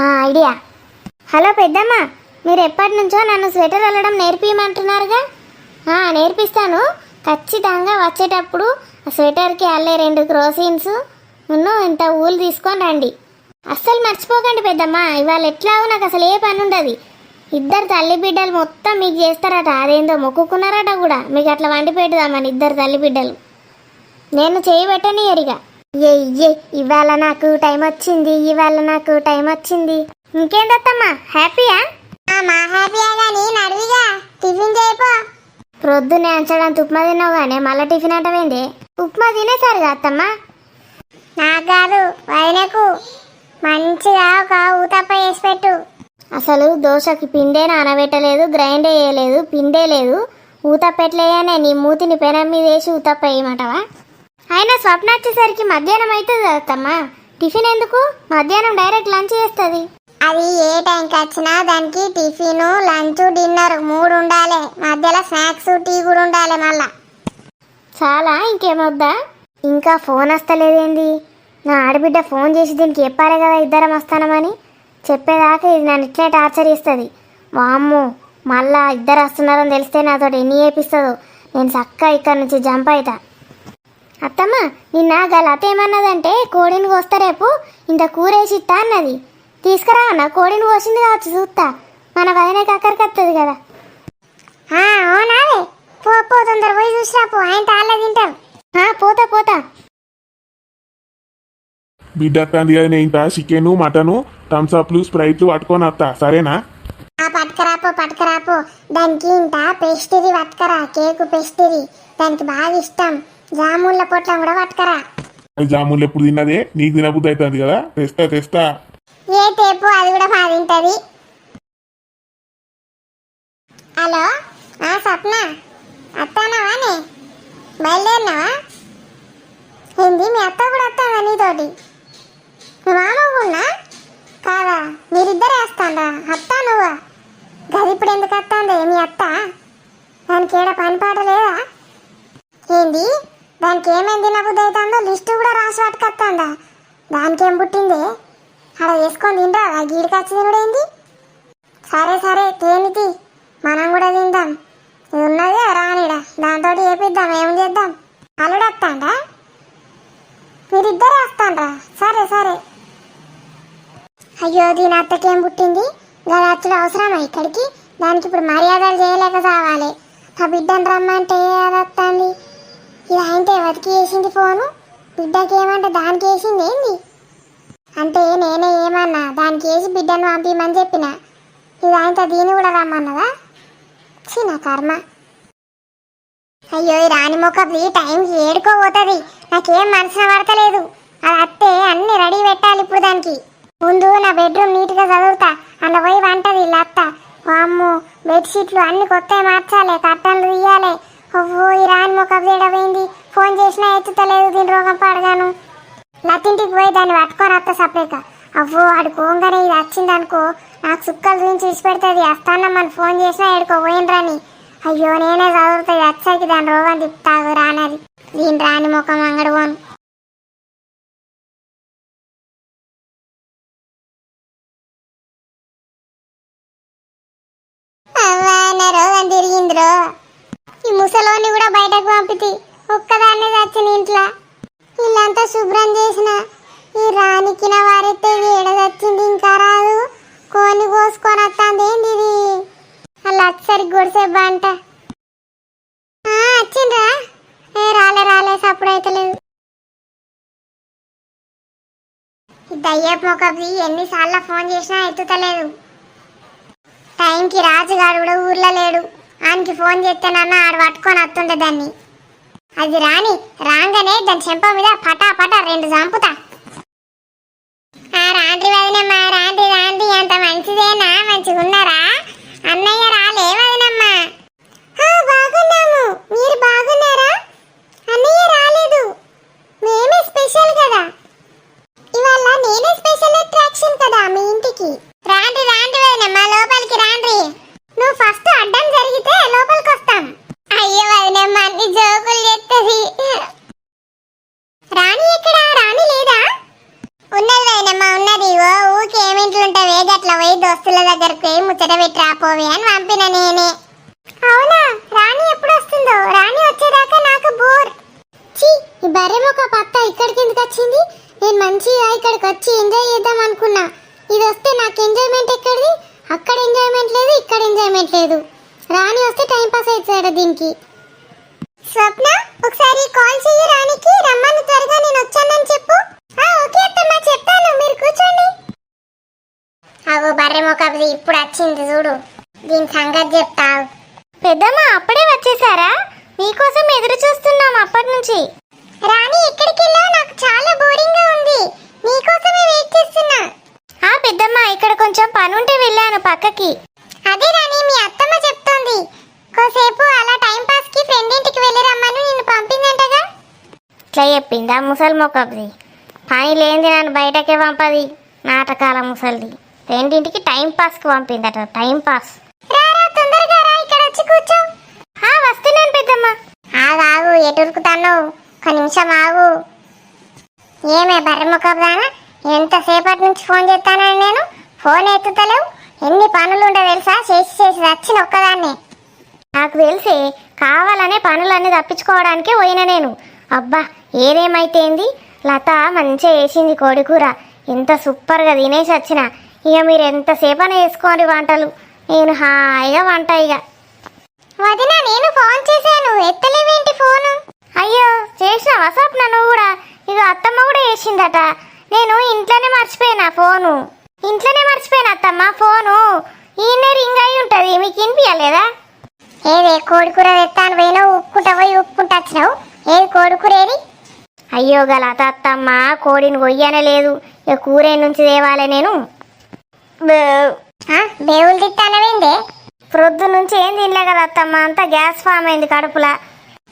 Idea. Hello పెద్దమ్మ, మీరు ఎప్పటి నుంచో నన్ను స్వెటర్ అల్లడం నేర్పియమంటున్నారుగా. నేర్పిస్తాను. ఖచ్చితంగా వచ్చేటప్పుడు ఆ స్వెటర్కి అల్లే 2 క్రోసిన్స్ ఇంత ఊలు తీసుకొని రండి. అస్సలు మర్చిపోకండి పెద్దమ్మ. ఇవాళ ఎట్లాగో నాకు అసలు ఏ పని ఉండదు. 2 తల్లి బిడ్డలు మొత్తం మీకు చేస్తారట. అదేందో మొక్కుకున్నారట కూడా. మీకు అట్లా వండి పెట్టుదామని 2 తల్లి బిడ్డలు. నేను చేయబెట్టని ఎరిగా. ఇవాళ నాకు టైం వచ్చింది, ఇవాళ నాకు టైం వచ్చింది. ఇంకేందత్తమ్మా, హ్యాపీయా? మా హ్యాపీయా గానీ నడివిగా టిఫిన్ చేయపో. ప్రొద్దునే అంచడానికి ఉప్మా తిన్నావు కానీ మళ్ళీ టిఫిన్ అంటవేంది? ఉప్మా తినేసారుగా అత్తమ్మా. నాకు కాదు, వదినకు మంచిగా ఒక ఊతప్ప వేసి పెట్టు. అసలు దోశకి పిండే నానబెట్టలేదు, గ్రైండ్ వేయలేదు, పిండే లేదు. ఊతప్ప ఎట్లేయనే నీ మూతిని పెనం మీద వేసి ఊతప్ప వేయమంటావా? అయినా స్వప్న వచ్చేసరికి మధ్యాహ్నం అవుతుంది కదమ్మా. టిఫిన్ ఎందుకు? మధ్యాహ్నం డైరెక్ట్ లంచ్ చేస్తుంది. అది ఏ టైంకి వచ్చినా దానికి టిఫిన్, లంచ్, డిన్నర్ 3 ఉండాలి. మధ్యలో స్నాక్స్, టీ కూడా ఉండాలి. మళ్ళా చాలా ఇంకేమొద్దా? ఇంకా ఫోన్ వస్తలేదేంది? నా ఆడబిడ్డ ఫోన్ చేసి దీనికి చెప్పాలి కదా ఇద్దరం వస్తానమని. చెప్పేదాకా ఇది నన్ను ఇట్లే టార్చర్ ఇస్తుంది. వామ్మో, మళ్ళా ఇద్దరు వస్తున్నారని తెలిస్తే నాతో ఎన్ని చేపిస్తుందో. నేను చక్కగా ఇక్కడ నుంచి జంప్ అవుతా. అత్తమ్మ, నిన్న గలత ఏమన్నదంటే కోడిని కోస్తా రేపు ఇంత కూరేసి ఇస్తా అన్నది. తీసుకురా అన్న, కోడిని కోసింది కావచ్చు చూస్తా. మన వదినకి అక్కడికి వస్తుంది కదా. అవునావే, పో తొందర పోయి చూసిరా పో. ఆయన తాళ్ళ తింటాం. పోతా. బిడ్డ అత్తంది కదా, నేను ఇంకా చికెను, మటను, థమ్స్అప్లు, స్ప్రైట్లు పట్టుకొని వస్తా, సరేనా? పట్టుకరాపో. దానికి ఇంత పేస్ట్రీ పట్టుకరా, కేకు పేస్ట్రీ. దానికి బాగా ఇష్టం. జామున్ల పొట్లం కూడా పట్టుకరా. అది జామున్లు ఎప్పుడు తిన్నదే, నీకు తినబుద్ధి అవుతుంది కదా. తెస్తా. ఏ టేపు అది కూడా బాగా తింటది. హలో, స్వప్న అత్తానవానే? బయలుదేరినావా? ఏంది, మీ అత్త కూడా వస్తాదా నీతోటి? మీ మామ కూడా కాదా? మీరిద్దరే వస్తాండా? అత్తా నువ్వా? గది ఇప్పుడు ఎందుకు వస్తాందే మీ అత్త? దానికి ఏడ పని పాట లేదా? ఏంది, దానికి ఏమేమి తినబుద్ధి అవుతుందో లిస్టు కూడా రాసి పట్టుకొస్తాందా? దానికేం పుట్టింది? అక్కడ వేసుకొని తింటా, ఆ గీడికచ్చి తినడేంది? సరే తేనితి, మనం కూడా తిందాం. ఇది ఉన్నదే రానిడా, దాంతో చేపిద్దాం. ఏం చేద్దాం? అల్లుడు వస్తాండా? మీరిద్దరే వస్తాండ్రా? సరే. అయ్యో, దీని అత్తకేం పుట్టింది? గది అచ్చుడు అవసరమా ఇక్కడికి? దానికి ఇప్పుడు మర్యాదలు చేయలేక చావాలి. ఆ బిడ్డను రమ్మంటే అది వస్తుంది. ఇది ఆయనతో ఎవరికి వేసింది ఫోను? బిడ్డకి ఏమంటే దానికి వేసింది ఏంది? అంటే నేనే ఏమన్నా దానికి వేసి బిడ్డను పంపిమని చెప్పిన. ఇది ఆయనతో దీన్ని కూడా రమ్మన్నదా? చిన్న కర్మ. అయ్యో, ఈ రాణి మొక్కది టైంకి ఏడుకోబోతుంది. నాకేం మనసున పడతలేదు. అది అత్తే అన్ని రెడీ పెట్టాలి ఇప్పుడు. దానికి ముందు నా బెడ్రూమ్ నీట్గా చదువుతా. అన్న పోయి వంటది ఇలా అత్త. వామ్మో, బెడ్షీట్లు అన్ని కొత్తవి మార్చాలి, కట్టన్లు తీయాలి. ఓహో, ఈ రాణి మొక్కది ఏడపోయింది. ఫోన్ చేసినా ఎత్తుతలేదు. దీని రోగం పాడగాను. లతింటికి పోయి దాన్ని పట్టుకొని వస్తా సపరేక. అవ్వో, ఆడు పోగానే ఇది వచ్చిందనుకో, నాకు సుక్కలు చూపించి విడిచిపెడుతుంది. వస్తానమ్మని ఫోన్ చేసినా ఏడుకో పోయినరాని. అయ్యో, నేనే చదువుతుంది. వచ్చేసరికి దాని రోగం తిప్పుతాగు రానది. దీని రాని ముఖం అంగడు పోను. నా రోగం తిరిగిందిరో. ఈ ముసలోని కూడా బయటకు పంపితే ఒక్కదాన్నే చచ్చిన ఇంట్లో. ఇల్లంతా శుభ్రం చేసిన. ఈ రానికి నా వారైతే ఏడ చచ్చింది ఇంకా రాదు. కోని కోసుకొని వస్తాంది ఏంది ఇది? అలా వచ్చేసరికి గుడిసేబ్బా అంట. వచ్చిండ్రా? రాలే సప్పుడు లేదు. ఈ దయ్యపు మొక్కకి ఎన్నిసార్లు ఫోన్ చేసినా ఎత్తుతలేదు. టైంకి రాజుగాడు కూడా ఊర్లో లేడు. ఆయనకి ఫోన్ చేస్తేనన్నా ఆడు పట్టుకొని వస్తుండే దాన్ని. అది రాగానే దాని చెంప మీద పటా 2 చంపుతా. రాండ్రి వదినమ్మా, రాండ్రి అంత మంచిదేనా? మంచిగున్నారా? అన్నయ్య రాలే వదినమ్మా? బాగున్నాము. మీరు బాగున్నారా? అన్నయ్య రాలేదు. మేమే స్పెషల్ కదా ఇవాళ. నేనే స్పెషల్ అట్రాక్షన్ కదా మీ ఇంటికి. రాండ్రి వదినమ్మా, లోపలికి రాండ్రి. నువ్వు ఫస్ట్ అడ్డం జరిగితే లోపలికి వస్తాం. అయ్యో వదినమ్మ, అన్ని జోకులు చేస్తుంది. రాణి ఎక్కడా? రాణి లేదా? ఉన్నది వదినమ్మ, వదినమ్మ ఉన్నది ఊకి ఏమింట్లు ఉంటావే గట్ల పోయి దోస్తుల దగ్గరకు పోయి ముచ్చట పెట్టి రాపోవే అని పంపిన నేనే. అవునా, రాణి ఎప్పుడు వస్తుందో? రాణి వచ్చేదాకా నాకు బోర్. ఛీ, ఈ బర్రెమొక పత్త ఇక్కడికి ఎందుకు వచ్చింది? నేను మంచిగా ఇక్కడికి వచ్చి ఎంజాయ్ చేద్దాం అనుకున్నా. ఇది వస్తే నాకు ఎంజాయ్మెంట్ ఎక్కడిది? అక్కడ ఎంజాయ్మెంట్ లేదు, ఇక్కడ ఎంజాయ్మెంట్ లేదు. రాణి వస్తే టైం పాస్ అవుతాడు దీనికి. స్వప్న, ఒకసారి కాల్ చెయ్యి రాణికి, రమ్మని త్వరగా నేను వచ్చానని చెప్పు. ఓకే అత్తమ్మ, చెప్తాను, మీరు కూర్చోండి. అగో బర్రెమొకది ఇప్పుడు వచ్చింది చూడు, దీని సంగతి చెప్తావు. పెద్దమ్మ అప్పుడే వచ్చేసారా? మీకోసం ఎదురు చూస్తున్నాం అప్పటి నుంచి. రాణి ఎక్కడికి వెళ్ళావు? నాకు చాలా బోరింగ్ గా ఉంది, నీకోసమే వెయిట్ చేస్తున్నా. పెద్దమ్మ ఇక్కడ కొంచెం పనుంటే వెళ్ళాను పక్కకి. అదే రాణి, మీ అత్తమ్మ చెప్తోంది కోసేపు అలా టైం పాస్ కి ఫ్రెండ్ ఇంటికి వెళ్ళి రమ్మని నిన్ను పంపిందంటగా. ఇట్లా చెప్పిందా ముసలి మొక్కది? పని లేనిది నన్ను బయటకే పంపది, నాటకాల ముసలిది. రెండింటికి టైం పాస్కి పంపిందట. Time pass. రారా, తొందరగా రా, ఇక్కడ వచ్చి కూర్చో. వస్తున్నాను పెద్దమ్మ. ఆగు, ఎటు ఉరుకుతాను? ఒక నిమిషం ఆగు. ఏమే బర్రెముఖదానా, ఎంతసేపటి నుంచి ఫోన్ చేస్తానని నేను ఫోన్ ఎత్తుతలేవు. ఎన్ని పనులు ఉంటో తెలుసా? చేసి చేసి వచ్చిన ఒక్కదాన్ని. నాకు తెలిసే కావాలనే పనులన్నీ తప్పించుకోవడానికే పోయిన నేను. అబ్బా, ఏదేమైతేంది, లత మంచిగా వేసింది కోడి కూర. ఎంత సూపర్గా తినేసి వచ్చిన. ఇక మీరు ఎంతసేపని వేసుకోండి వంటలు, నేను హాయిగా వంట. ఇక వదినా, నేను ఫోన్ చేశాను, ఎత్తలేవేంటి ఫోను? అయ్యో, చేసినావా స్వప్న నువ్వు కూడా? ఇక అత్తమ్మ కూడా వేసిందట. నేను ఇంట్లోనే మర్చిపోయినా ఫోను. ఇంట్లోనే మర్చిపోయినా అత్తమ్మ ఫోను. ఈయనే రింగ్ అయి ఉంటుంది, మీకు వినిపించలేదా? ఏదే కోడికూర తెస్తాను పోయినావు, ఉప్పుకుంటా పోయి ఉప్పుకుంటా వచ్చినావు. ఏది కోడికూర ఏది? అయ్యో గల అత్తమ్మ, కోడిని కొయ్యనే లేదు. ఇక కూరే నుంచి తేవాలి నేను. దేవుళ్ళు తిట్టానవేందే? ప్రొద్దు నుంచి ఏం తినలే కదా అత్తమ్మ, అంతా గ్యాస్ ఫామ్ అయింది కడుపులా.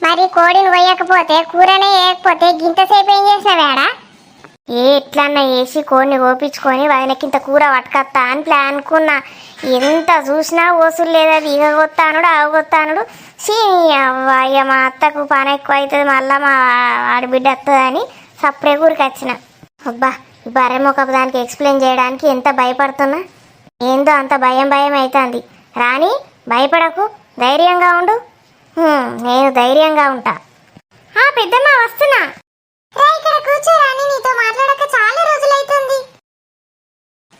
మరి కోడిని కొయ్యకపోతే కూరనే వేయకపోతే గింతసేపు ఏం చేసినావేడా? ఎట్లన్నా వేసి కోడిని కోపించుకొని వదినకింత కూర పట్టుకొస్తా అని ప్లాన్ అనుకున్నా. ఎంత చూసినా ఓసులు లేదు. అది ఇక కొత్తానుడు అవగొత్తానుడు. అయ్య మా అత్తకు పని ఎక్కువ అవుతుంది, మళ్ళీ మా ఆడబిడ్డ వస్తుందని సప్పుడే కూరికి వచ్చిన. అబ్బా, ఈ బర్రెమొకపు దానికి ఎక్స్ప్లెయిన్ చేయడానికి ఎంత భయపడుతున్నా. ఏందో అంత భయం భయం అవుతుంది. రాణి, భయపడకు, ధైర్యంగా ఉండు. నేను ధైర్యంగా ఉంటా. పెద్దమ్మ వస్తున్నా. ఇక్కడ కూర్చో రాణి, నీతో మాట్లాడక చాలా రోజులైతుంది.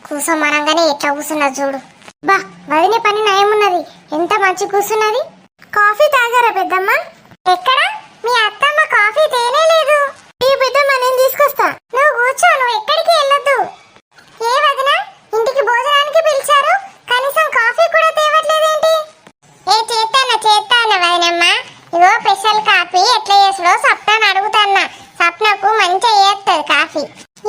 కూసోమనంగానే ఎట్లా కూర్చున్నది చూడు. బా, వదిన పని నయమున్నది, ఎంత మంచి కూర్చున్నది. కాఫీ తాగారా పెద్దమ్మ? ఎక్కడ? మీ అత్తమ్మ కాఫీ తేనే లేదు. ఈ పెద్దమ్మ నేను తీసుకొస్తా. నువ్వు కూర్చో, నువ్వు ఎక్కడికి వెళ్ళొద్దు. ఏ వదిన, ఇంటికి భోజనానికి పిలిచారు, కనీసం కాఫీ కూడా తేవట్లేదేంటి? చేస్తాను వదినమ్మ. ఇగో స్పెషల్ కాఫీ ఎట్లా చేసుడో సప్నాను అడుగుతాన్నా. సప్నకు మంచిగా చేస్తుంది కాఫీ.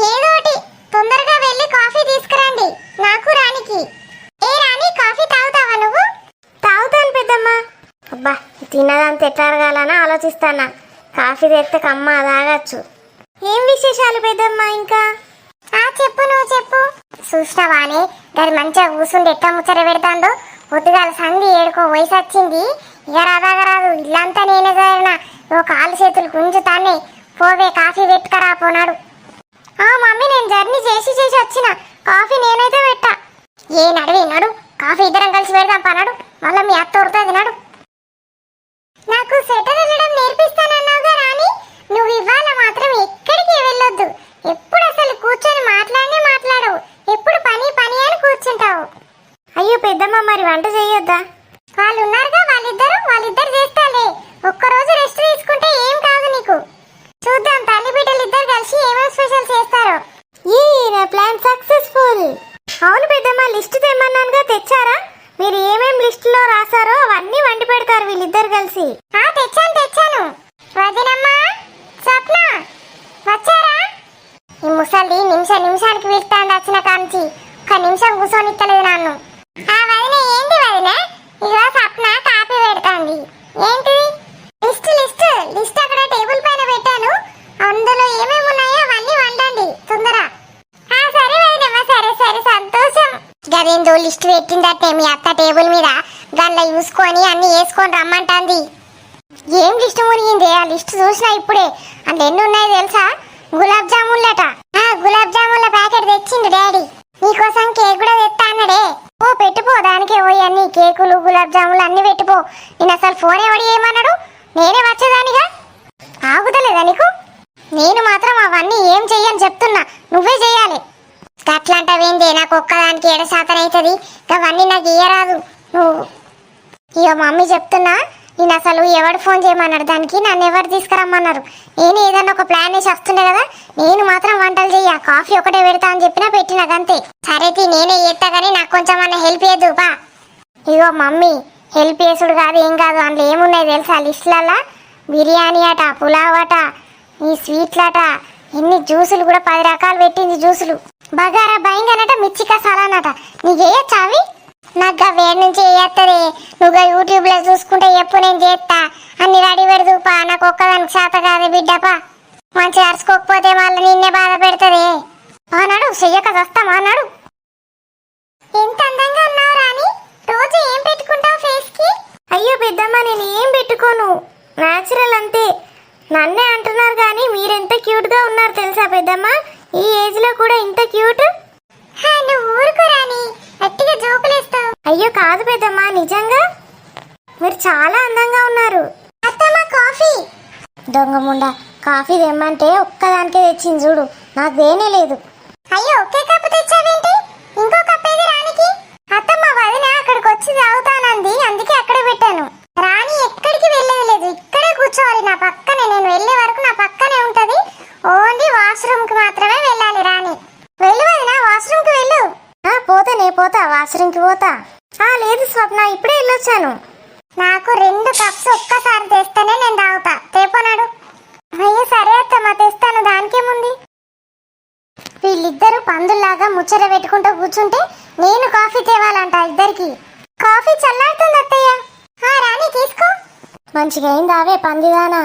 ఏదోటి తొందరగా వెళ్ళి కాఫీ తీసుకురండి, నాకు రానికి. ఏ రాణి, కాఫీ తాగుతావా నువ్వు? తాగుతాను పెద్దమ్మ. అబ్బా, తిన్నదంతా ఎట్లా అడగాలని ఆలోచిస్తానా. కాఫీ తెస్తే కమ్మ తాగచ్చు. ఏం విశేషాలు పెద్దమ్మ ఇంకా? చెప్పు, నువ్వు చెప్పు. చూసినవానే, దాని మంచిగా కూర్చుండి ఎట్లా ముచ్చట పెడతాందో. పొద్దుగాల సంధి ఏడుకో వయసు వచ్చింది, ఇక రాదాగరాదు. ఇల్లంతా నేనే జరిగినా, ఓ కాలు చేతులు గుంజుతానే. పోవే, కాఫీ పెట్టుకరా పోనాడు. మమ్మీ, నేను జర్నీ చేసి చేసి వచ్చిన, కాఫీ నేనైతే పెట్టా. ఏ నడువి నడు, కాఫీ ఇద్దరం కలిసి పెడదాం పన్నాడు. మళ్ళీ మీ అత్త ఉడుతుంది నడు. నాకు స్వెటర్ వెళ్ళడం నేర్పిస్తానన్నావుగా రాణి, నువ్వు ఇవాళ మాత్రం ఎక్కడికి వెళ్ళొద్దు. ఎప్పుడు అసలు కూర్చొని మాట్లాడవు, ఎప్పుడు పని పని అని కూర్చుంటావు. అయ్యో పెద్దమ్మ, మరి వంట చేయొద్దా? వాళ్ళు ఉన్నారుగా, వాళ్ళిద్దరు చేస్తాలే. ఒక్కరోజు రెస్ట్ తీసుకుంటే ఏం కాదు నీకు. చూద్దాం తల్లి బిడ్డలు ఇద్దరు కలిసి ఏమేమి స్పెషల్ చేస్తారో. నా ప్లాన్ సక్సెస్ఫుల్. అవును పెద్దమ్మ, లిస్ట్ తెమ్మన్నానుగా, తెచ్చారా? మీరు ఏమేం లిస్ట్ లో రాసారో అవన్నీ వండి పెడతారు వీళ్ళిద్దరు కలిసి. తెచ్చాను. వదినమ్మ, స్వప్న వచ్చారా? ఈ ముసలి నిమిషానికి పిలుస్తాండి వచ్చిన కాంచి. ఒక నిమిషం కూర్చొనిత్తలేదు నన్ను. వదిన, ఏంటి వదిన? ఇగో స్వప్న కాఫీ పెడతాంది. ఏంటిది? లిస్ట్ అక్కడ టేబుల్ పైన పెట్టాను, అందులో ఏమేమి ఉన్నాయో అవన్నీ వండండి తొందర. సరే వదినమ్మ, సరే సంతోషం. గదేందో లిస్ట్ పెట్టిందట్టే మీ అత్త టేబుల్ మీద, దానిలో చూసుకొని అన్ని వేసుకొని రమ్మంటాంది. ఏం లిస్ట్ మునిగింది? ఆ లిస్ట్ చూసినా ఇప్పుడే. అందులో ఎన్ని ఉన్నాయో తెలుసా? గులాబ్ జామున్లట. గులాబ్ జామున్ల ప్యాకెట్ తెచ్చి అసలు ఫోన్ ఎవడు చేయమన్నాడు? నేనే వచ్చేదానిగా. ఆగుతలేదా నీకు? నేను మాత్రం అవన్నీ ఏం చెయ్యని చెప్తున్నా, నువ్వే చెయ్యాలి. అట్లాంటివేంది? నాకు ఒక్కదానికి ఏడ శాతం అవుతుంది, అవన్నీ నాకు ఇయ్యరాదు నువ్వు. ఇక మమ్మీ చెప్తున్నా, నేను అసలు ఎవడు ఫోన్ చేయమన్నాడు దానికి, నన్ను ఎవరు తీసుకురమ్మన్నారు? నేను ఏదన్నా ఒక ప్లాన్ వేసి వస్తుండే కదా. నేను మాత్రం వంటలు చెయ్య, కాఫీ ఒకటే పెడతా అని చెప్పినా పెట్టినా అంతే. సరే నేనే చేస్తా కానీ నాకు కొంచెం అన్న హెల్ప్ చేయద్దు బా. ఇగో మమ్మీ, హెల్ప్ చేసుడు కాదు ఏం కాదు, అందులో ఏమున్నాయి తెలుసా లిస్టులలో? బిర్యానీ అట, పులావ్ అట, ఈ స్వీట్లట, ఎన్ని జ్యూసులు కూడా 10 రకాలు పెట్టింది జ్యూసులు. బగారా బైంగనట, మిర్చికా సలానట. నీకు వేయచ్చా అవి? నాకు వేడి నుంచి వేయత్తది. నువ్వు యూట్యూబ్లో చూసుకుంటే చెప్పు, నేను చేస్తా. అన్ని రెడీ పెడదుపా, నాకు ఒక్కదానికి శాత కాదు బిడ్డపా. మంచిగా అరుచుకోకపోతే మళ్ళీ నిన్నే బాధ పెడుతుంది. అన్నాడు చెయ్యక వస్తామా అన్నాడు. ఎంత అందంగా ఉన్నావు రాణి, రోజు ఏం పెట్టుకుంటావు ఫేస్ కి? అయ్యో పెద్దమ్మ, నేను ఏం పెట్టుకోను, న్యాచురల్ అంతే. నన్నే అంటున్నారు కానీ మీరెంత క్యూట్ గా ఉన్నారు తెలుసా పెద్దమ్మ, ఈ ఏజ్ లో కూడా ఇంత క్యూట్. నువ్వు ఊరుకో రాణి, గట్టిగా జోకులేస్తావు. అయ్యో కాదు పెద్దమ్మ, నిజంగా మీరు చాలా అందంగా ఉన్నారు. అత్తమ్మ కాఫీ. దొంగ ముండా, కాఫీ తెమ్మంటే ఒక్కదానికే తెచ్చింది చూడు, నాకు దేనే లేదు. అయ్యో ఒకే కప్పు తెచ్చావేంటి? ఇంకో కప్ ఏది రానికి? అత్తమ్మ వదిన అక్కడికి వచ్చి తాగుతానంది, అందుకే అక్కడే పెట్టాను. రాణి ఎక్కడికి వెళ్ళేది లేదు, ఇక్కడే కూర్చోవాలి నా పక్కనే. నేను వెళ్ళే వరకు నా పక్కనే ఉంటది. ఓన్లీ వాష్రూమ్ కి మాత్రమే వెళ్ళాలి రాణి. వెళ్ళు వదిన, వాష్రూమ్ కి వెళ్ళు. పోతా వాష్రూమ్ కి పోతా. లేదు స్వప్న, ఇప్పుడే వెళ్ళొచ్చాను. నాకు 2 కప్స్ ఒక్కసారి తెస్తేనే నేను తాగుతా. తేపోనాడు. అయ్యో సరే అత్తమ్మ, తెస్తాను, దానికేముంది. వీళ్ళిద్దరూ పందుల్లాగా ముచ్చట పెట్టుకుంటూ కూర్చుంటే నేను కాఫీ తేవాలంట ఇద్దరికి. కాఫీ చల్లారుతుంది అత్తయ్య. రాణి తీసుకో. మంచిగా అయింది అవే పందిదానా.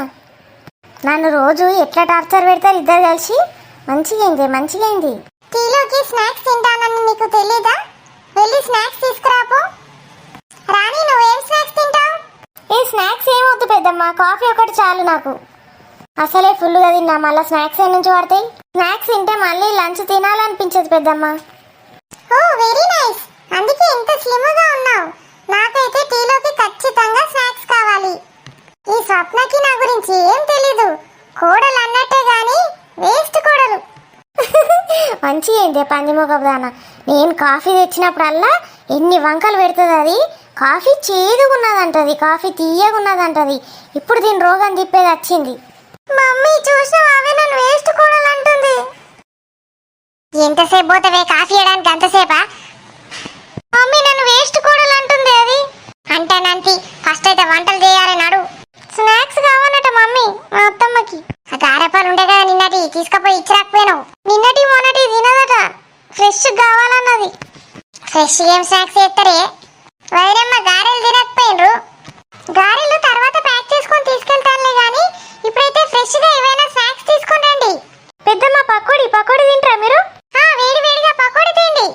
నన్ను రోజు ఎట్లా టార్చర్ పెడతారు ఇద్దరు కలిసి. మంచిగా అయింది. టీలోకి స్నాక్స్ తింటానని నీకు తెలీదా? వెళ్ళి స్నాక్స్ తీసుకురాపో. రాణి నువ్వేం స్నాక్స్ తింటావు? ఏ స్నాక్స్ ఏమొద్దు పెద్దమ్మ, కాఫీ ఒకటి చాలు నాకు. అసలే ఫుల్గా తిన్నా, మళ్ళీ స్నాక్స్ ఏ నుంచి పడతాయి? స్నాక్స్ తింటే మళ్ళీ లంచ్ తినాలనిపించదు పెద్దమ్మ. ఓ వెరీ నైస్, అందుకే ఇంత స్లిమ్గా ఉన్నావు. నాకైతే టీలోకి ఖచ్చితంగా స్నాక్స్ కావాలి. ఈ స్వప్నకి నా గురించి ఏం తెలీదు, కోడలు అన్నట్టే గాని వేస్ట్ కోడలు. మంచిగా ఏంటి పందిమొగదానా, నేను కాఫీ తెచ్చినప్పుడల్లా ఎన్ని వంకలు పెడుతుంది అది. కాఫీ చేదుగున్నదంటది, కాఫీ తీయగున్నదంటది. ఇప్పుడు దీని రోగం తిప్పేది వచ్చింది. మమ్మీ చూసినావా, అవే నన్ను వేస్ట్ కోడలు అంటుంది. ఎంతసేపు పోతావే కాఫీ ఇవ్వడానికి? అంతసేపా? మమ్మీ నన్ను వేస్ట్ కోడలు అంటుంది అది. అంటానంతి, ఫస్ట్ అయితే వంటలు చేయాలి నడు. స్నాక్స్ కావాలట మమ్మీ మా అత్తమ్మకి. ఆ గారెపాలు ఉండే కదా నిన్నటి, తీసుకుపోయి ఇచ్చిరాకపోయినావు. నిన్నటి మొన్నటి తినదట, ఫ్రెష్ కావాలన్నది. ఫ్రెష్ ఏం స్నాక్స్ చేస్తారే వదినమ్మ? గారెలు తినకపోయినరు. గారెలు తర్వాత ప్యాక్ చేసుకొని తీసుకెళ్తానులే గాని ఇప్పుడైతే ఫ్రెష్ గా ఏమైనా స్నాక్స్ తీసుకొని రండి. పెద్దమ్మ పకోడీ తింటారా మీరు? వేడి వేడిగా పకోడీ తిండి,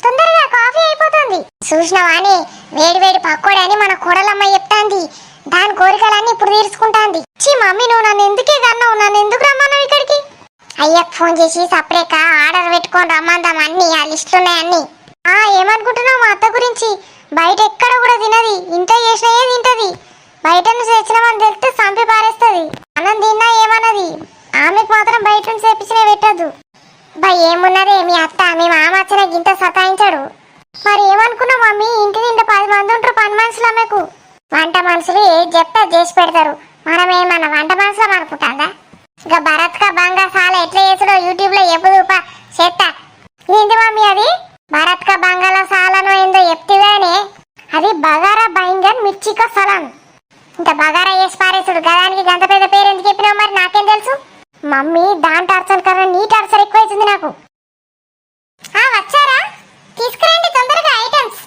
తొందరగా కాఫీ అయిపోతుంది. చూసినావాని వేడి పకోడీ అని మన కోడలమ్మ చెప్తాంది. దాని కోరికలన్నీ ఇప్పుడు తీర్చుకుంటాంది. మమ్మీ నువ్వు నన్ను ఎందుకే కన్నావు? నన్ను ఎందుకు రమ్మన్నావు ఇక్కడికి? అయ్యకు ఫోన్ చేసి సపరేట్గా ఆర్డర్ పెట్టుకొని రమ్మందాం, అన్ని ఆ లిస్టులు ఉన్నాయన్ని. ఏమనుకుంటున్నావు మా అత్త గురించి? బయట ఎక్కడ కూడా తినది, ఇంత చేసినా తింటది. బయట నుంచి తెచ్చినామని తెలిస్తే చంపి పారేస్తుంది. అన్నం తిన్నా ఏమన్నది, ఆమెకు మాత్రం బయట నుంచి తెప్పించినా పెట్టద్దు. ఏమున్నదే మీ అత్త, మీ మామ వచ్చిన గింత సతాయించాడు. మరి ఏమనుకున్నావు మమ్మీ? ఇంటి నిండా 10 మంది ఉంటారు పని మనుషులు. ఆమెకు వంట మనుషులు ఏది చెప్తే చేసి పెడతారు. మనమేమన్నా వంట మనుషులం అనుకుంటాందా? ఇక భరత్ కా బంగా సాల ఎట్లా చేసుడో యూట్యూబ్ లో ఎప్పుదూపా చేస్తా. ఏంటి మమ్మీ అది? భరత్ కా బంగాళ సాలను ఏందో చెప్తివేనే, అది బగారా బైంగన్ మిర్చికా సలాన్. ఇంత బగారా వేసి పారేసుడు, గదానికి గంత పెద్ద పేరు ఎందుకు చెప్పినావు మరి నాకేం తెలుసు? మమ్మీ దాని టార్చర్ కన్నా నీ టార్చర్ ఎక్కువైతుంది నాకు. వచ్చారా? తీసుకురండి తొందరగా ఐటమ్స్.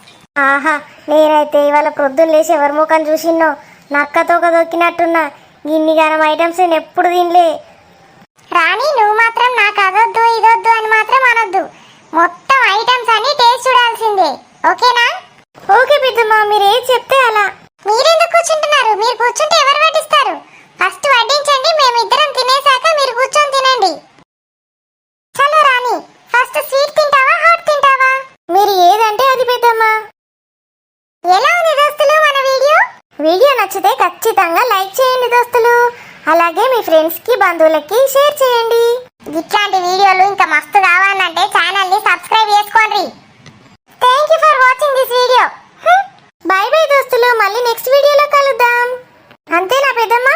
నేనైతే ఇవాళ ప్రొద్దున లేచి ఎవరి ముఖం చూసిన్నో నక్కతో దొక్కినట్టున్నా. ఇన్ని గానం ఐటమ్స్ నేను ఎప్పుడు తినలే. రాణి నువ్వు మాత్రం నాకు అదొద్దు ఇదొద్దు అని మాత్రం అనొద్దు. మొత్తం ఐటమ్స్ అన్ని టేస్ట్ చూడాల్సిందే, ఓకేనా? ఓకే పెద్దమ్మా, మీరు ఏది చెప్తే అలా. మీరెందుకు కూర్చుంటున్నారు? మీరు కూర్చుంటే ఎవరు వడ్డిస్తారు? ఫస్ట్ వడ్డించండి, మేమిద్దరం తినేసాక మీరు కూర్చొని తినండి. చలో రాణి, ఫస్ట్ స్వీట్ తింటావా హాట్ తింటావా? మీరు ఏదంటే అది పెద్దమ్మా. ఎలా ఉంది దోస్తులు మన వీడియో? వీడియో నచ్చితే ఖచ్చితంగా లైక్ చేయండి దోస్తులు. అలాగే మీ ఫ్రెండ్స్కి బంధువులకి షేర్ చేయండి. ఇట్లాంటి వీడియోలు ఇంకా మస్తు కావాలంటే ఛానల్ని సబ్స్క్రైబ్ చేసుకోండి. Thank you for watching this video. By by దోస్తులు, మళ్ళీ నెక్స్ట్ వీడియోలో కలుద్దాం. అంతేనా పెద్దమ్మ?